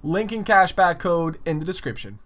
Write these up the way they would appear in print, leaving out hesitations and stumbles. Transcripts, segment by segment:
Link and cashback code in the description.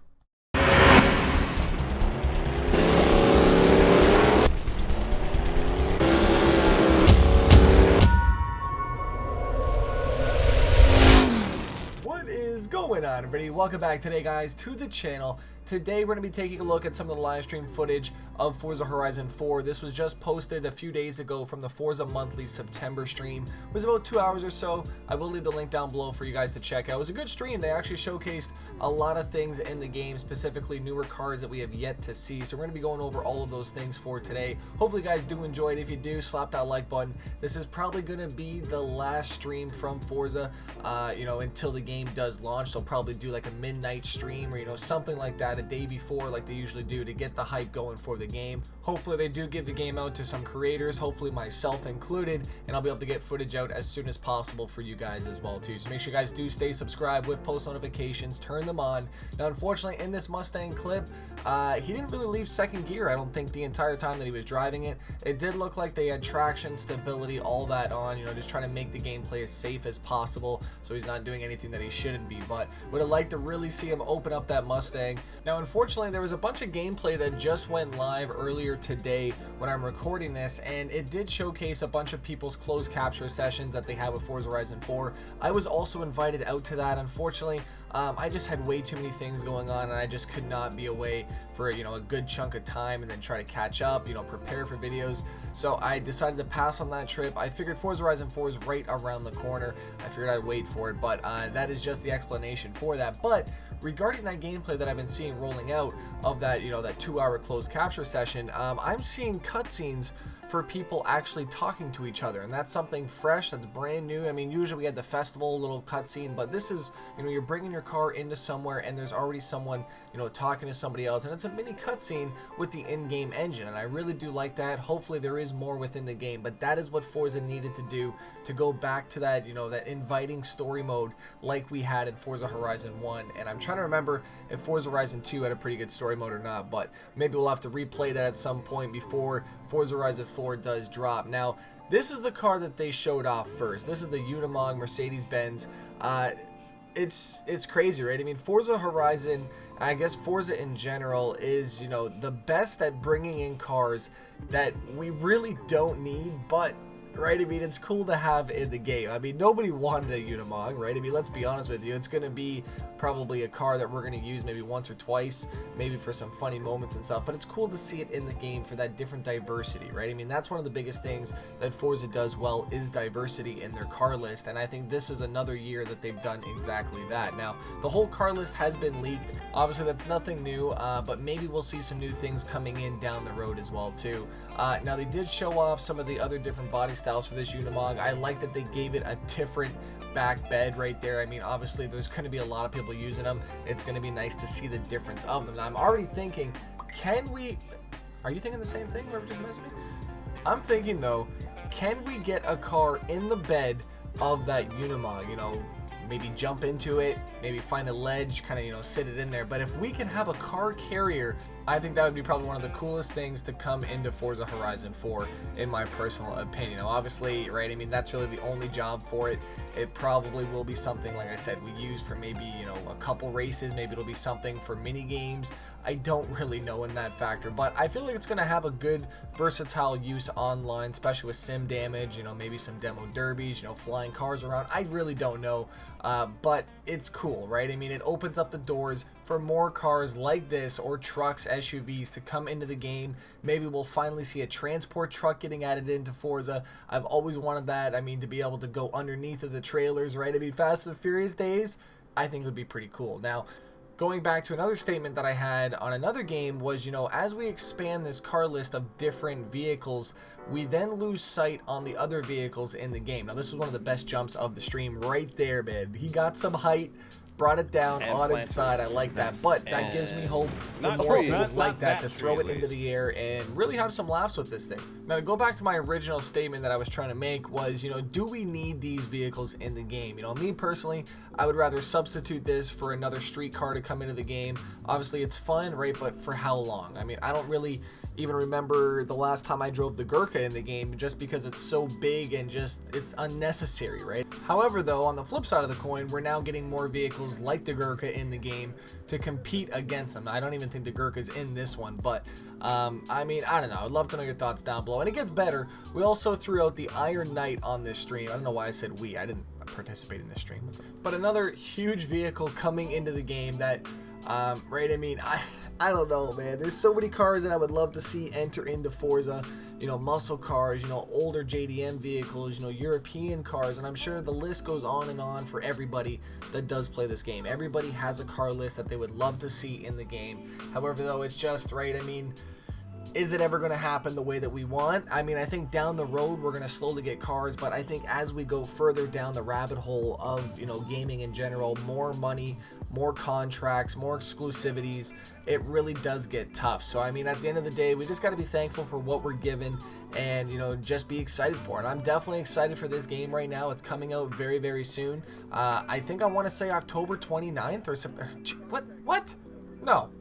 What is going on, everybody? Welcome back today, guys, to the channel. Today we're going to be taking a look at some of the live stream footage of Forza Horizon 4. This was just posted a few days ago from the Forza monthly September stream. It was about 2 hours or so. I will leave the link down below for you guys to check out. It was a good stream. They actually showcased a lot of things in the game, specifically newer cars that we have yet to see. So we're going to be going over all of those things for today. Hopefully you guys do enjoy it. If you do, slap that like button. This is probably going to be the last stream from Forza, until the game does launch. They'll probably do like a midnight stream or, something like that a day before, like they usually do, to get the hype going for the game. Hopefully they do give the game out to some creators, hopefully myself included, and I'll be able to get footage out as soon as possible for you guys as well too. So make sure you guys do stay subscribed with post notifications, turn them on. Now unfortunately in this Mustang clip, he didn't really leave second gear, I don't think, the entire time that he was driving it. It did look like they had traction, stability, all that on, just trying to make the gameplay as safe as possible so he's not doing anything that he shouldn't be. But would have liked to really see him open up that Mustang. Now unfortunately there was a bunch of gameplay that just went live earlier today when I'm recording this, and it did showcase a bunch of people's closed capture sessions that they have with Forza Horizon 4. I was also invited out to that. Unfortunately, I just had way too many things going on, and I just could not be away for a good chunk of time and then try to catch up, prepare for videos. So I decided to pass on that trip. I figured Forza Horizon 4 is right around the corner. I figured I'd wait for it, but that is just the explanation for that. But regarding that gameplay that I've been seeing rolling out of that, that 2-hour closed capture session, I'm seeing cutscenes for people actually talking to each other, and that's something fresh, that's brand new. I mean, usually we had the festival little cutscene, but this is, you're bringing your car into somewhere and there's already someone, talking to somebody else, and it's a mini cutscene with the in-game engine, and I really do like that. Hopefully there is more within the game, but that is what Forza needed to do to go back to that, that inviting story mode like we had in Forza Horizon 1, and I'm trying to remember if Forza Horizon 2 had a pretty good story mode or not, but maybe we'll have to replay that at some point before Forza Horizon 4 does drop. Now, this is the car that they showed off first. This is the UniMog Mercedes-Benz. It's crazy, right? I mean, Forza Horizon, I guess Forza in general, is, the best at bringing in cars that we really don't need, but right? I mean, it's cool to have in the game. I mean, nobody wanted a UniMog, right? I mean, let's be honest with you. It's going to be probably a car that we're going to use maybe once or twice, maybe for some funny moments and stuff, but it's cool to see it in the game for that different diversity, right? I mean, that's one of the biggest things that Forza does well, is diversity in their car list, and I think this is another year that they've done exactly that. Now, the whole car list has been leaked. Obviously, that's nothing new, but maybe we'll see some new things coming in down the road as well, too. Now, they did show off some of the other different body styles for this UniMog. I like that they gave it a different back bed right there. I mean, obviously there's going to be a lot of people using them. It's going to be nice to see the difference of them. Now, I'm already thinking, are you thinking the same thing, whoever just messaged me? I'm thinking though, can we get a car in the bed of that UniMog, maybe jump into it, maybe find a ledge, kind of, sit it in there. But if we can have a car carrier, I think that would be probably one of the coolest things to come into Forza Horizon 4, in my personal opinion. Now, obviously, right, I mean, that's really the only job for it. It probably will be something, like I said, we use for maybe, a couple races. Maybe it'll be something for mini games. I don't really know in that factor, but I feel like it's going to have a good versatile use online, especially with sim damage, maybe some demo derbies, flying cars around. I really don't know, but it's cool, right? I mean, it opens up the doors for more cars like this, or trucks, SUVs, to come into the game. Maybe we'll finally see a transport truck getting added into Forza. I've always wanted that. I mean, to be able to go underneath of the trailers, right? I mean, Fast and Furious days, I think would be pretty cool. Now, going back to another statement that I had on another game was, as we expand this car list of different vehicles, we then lose sight on the other vehicles in the game. Now, this was one of the best jumps of the stream right there, man. He got some height, brought it down on its side. I like that, but that gives me hope for more things like that, to throw it into the air and really have some laughs with this thing. Now, to go back to my original statement that I was trying to make was, do we need these vehicles in the game? Me personally, I would rather substitute this for another street car to come into the game. Obviously, it's fun, right? But for how long? I mean, I don't really, even remember the last time I drove the Gurkha in the game, just because it's so big and just it's unnecessary, right? However, though, on the flip side of the coin, we're now getting more vehicles like the Gurkha in the game to compete against them. I don't even think the Gurkha's in this one, but I mean, I don't know. I'd love to know your thoughts down below. And it gets better. We also threw out the Iron Knight on this stream. I don't know why I said we. I didn't participate in this stream. But another huge vehicle coming into the game that, right, I mean, I don't know, man. There's so many cars that I would love to see enter into Forza. You know, muscle cars, you know, older JDM vehicles, you know, European cars, and I'm sure the list goes on and on for everybody that does play this game. Everybody has a car list that they would love to see in the game. However, though, it's just, right, I mean, is it ever going to happen the way that we want? I mean, I think down the road we're going to slowly get cars, but I think as we go further down the rabbit hole of, you know, gaming in general, more money, more contracts, more exclusivities, it really does get tough. So, I mean, at the end of the day, we just got to be thankful for what we're given and, you know, just be excited for it. I'm definitely excited for this game right now. It's coming out very, very soon. I think I want to say October 29th or something. What? No.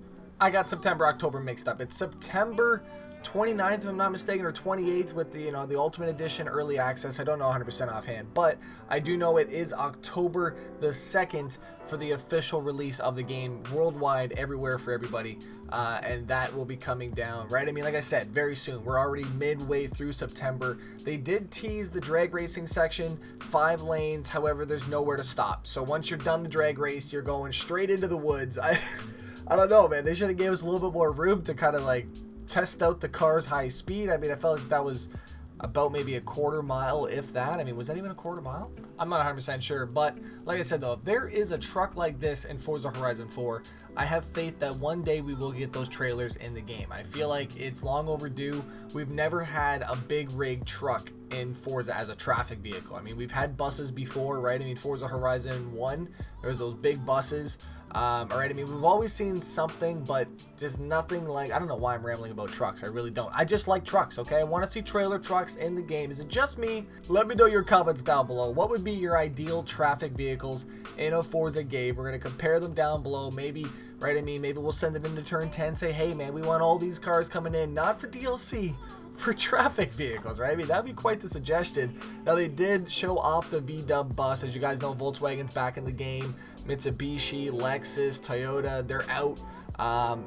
I got September, October mixed up. It's September 29th, if I'm not mistaken, or 28th with the, you know, the Ultimate Edition Early Access. I don't know 100% offhand, but I do know it is October the 2nd for the official release of the game worldwide, everywhere for everybody, and that will be coming down, right? I mean, like I said, very soon. We're already midway through September. They did tease the drag racing section, 5 lanes, however, there's nowhere to stop. So once you're done the drag race, you're going straight into the woods. I don't know, man. They should have gave us a little bit more room to kind of like test out the car's high speed. I mean, I felt like that was about maybe a quarter mile, if that. I mean, was that even a quarter mile? I'm not 100% sure, but like I said though, if there is a truck like this in Forza Horizon 4, I have faith that one day we will get those trailers in the game. I feel like it's long overdue. We've never had a big rig truck in Forza as a traffic vehicle. I mean, we've had buses before, right? I mean, Forza Horizon 1, there was those big buses. Alright, I mean, we've always seen something, but just nothing like, I don't know why I'm rambling about trucks. I really don't. I just like trucks, okay? I want to see trailer trucks in the game. Is it just me? Let me know your comments down below. What would be your ideal traffic vehicles in a Forza game? We're going to compare them down below. Maybe, right, I mean, maybe we'll send it into turn 10, say, hey, man, we want all these cars coming in, not for DLC, for traffic vehicles, right? I mean, that'd be quite the suggestion. Now, they did show off the VW bus. As you guys know, Volkswagen's back in the game. Mitsubishi, Lexus, Toyota, they're out.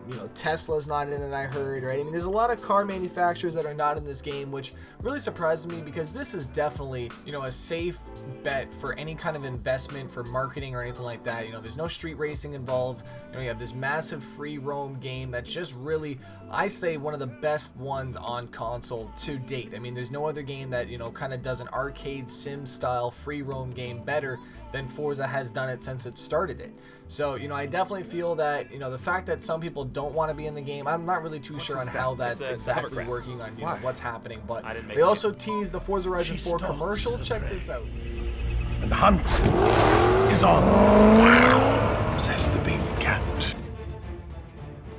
You know, Tesla's not in it, I heard, right? I mean, there's a lot of car manufacturers that are not in this game, which really surprises me because this is definitely, you know, a safe bet for any kind of investment for marketing or anything like that. You know, there's no street racing involved. You know, you have this massive free roam game that's just really, I say, one of the best ones on console to date. I mean, there's no other game that, you know, kind of does an arcade sim style free roam game better than Forza has done it since it started it. So, you know, I definitely feel that, you know, the fact that some people don't want to be in the game, I'm not really too sure on how that's exactly working on, you know, what's happening, but they also teased the Forza Horizon 4 commercial. Check this out. And the hunt is on. Wow, says the big cat.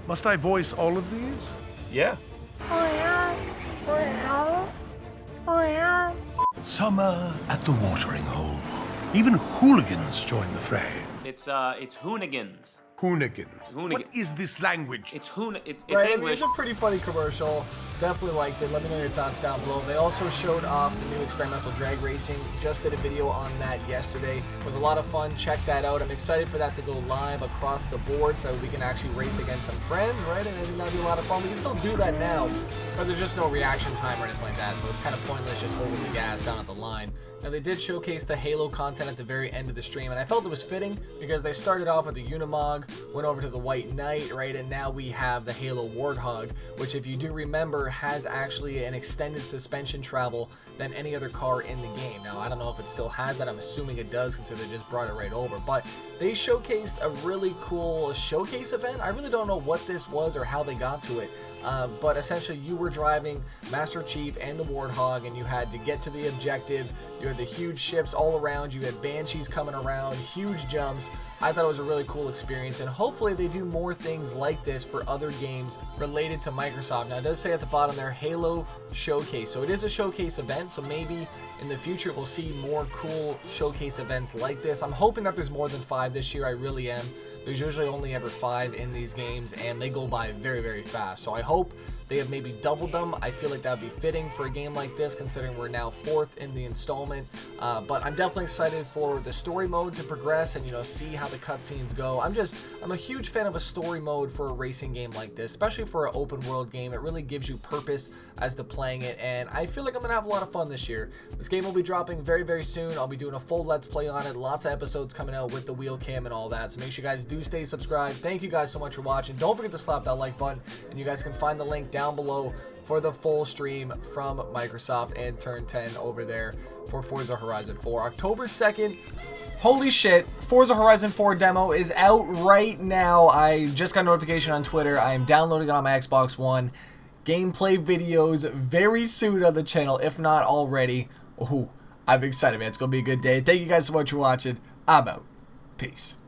Must I voice all of these? Yeah. Summer at the watering hole. Even hooligans join the fray. It's hoonigans. Hoonigans. What is this language? It's it's right, English. I mean, it's a pretty funny commercial. Definitely liked it. Let me know your thoughts down below. They also showed off the new experimental drag racing. Just did a video on that yesterday. It was a lot of fun. Check that out. I'm excited for that to go live across the board so we can actually race against some friends, right? And I think that'll be a lot of fun. We can still do that now, but there's just no reaction time or anything like that, so it's kind of pointless just holding the gas down at the line. Now, they did showcase the Halo content at the very end of the stream, and I felt it was fitting because they started off with the UniMog, went over to the White Knight, right, and now we have the Halo Warthog, which, if you do remember, has actually an extended suspension travel than any other car in the game. Now, I don't know if it still has that. I'm assuming it does, considering they just brought it right over, but they showcased a really cool showcase event. I really don't know what this was or how they got to it, but essentially you were driving Master Chief and the Warthog, and you had to get to the objective. You had the huge ships all around. You had Banshees coming around, huge jumps. I thought it was a really cool experience, and hopefully they do more things like this for other games related to Microsoft. Now, it does say at the bottom there, Halo Showcase. So it is a showcase event, so maybe in the future we'll see more cool showcase events like this. I'm hoping that there's more than 5 this year. I really am. There's usually only ever 5 in these games, and they go by very, very fast. So I hope they have maybe doubled them. I feel like that would be fitting for a game like this, considering we're now 4th in the installment. But I'm definitely excited for the story mode to progress and, you know, see how the cutscenes go. I'm a huge fan of a story mode for a racing game like this, especially for an open world game. It really gives you purpose as to playing it, and I feel like I'm gonna have a lot of fun this year. This game will be dropping very, very soon. I'll be doing a full Let's Play on it. Lots of episodes coming out with the wheel cam and all that. So make sure you guys do stay subscribed. Thank you guys so much for watching. Don't forget to slap that like button, and you guys can find the link down below for the full stream from Microsoft and Turn 10 over there for Forza Horizon 4. October 2nd. Holy shit, Forza Horizon 4 demo is out right now. I just got notification on Twitter. I am downloading it on my Xbox One. Gameplay videos very soon on the channel, if not already. Ooh, I'm excited, man. It's going to be a good day. Thank you guys so much for watching. I'm out. Peace.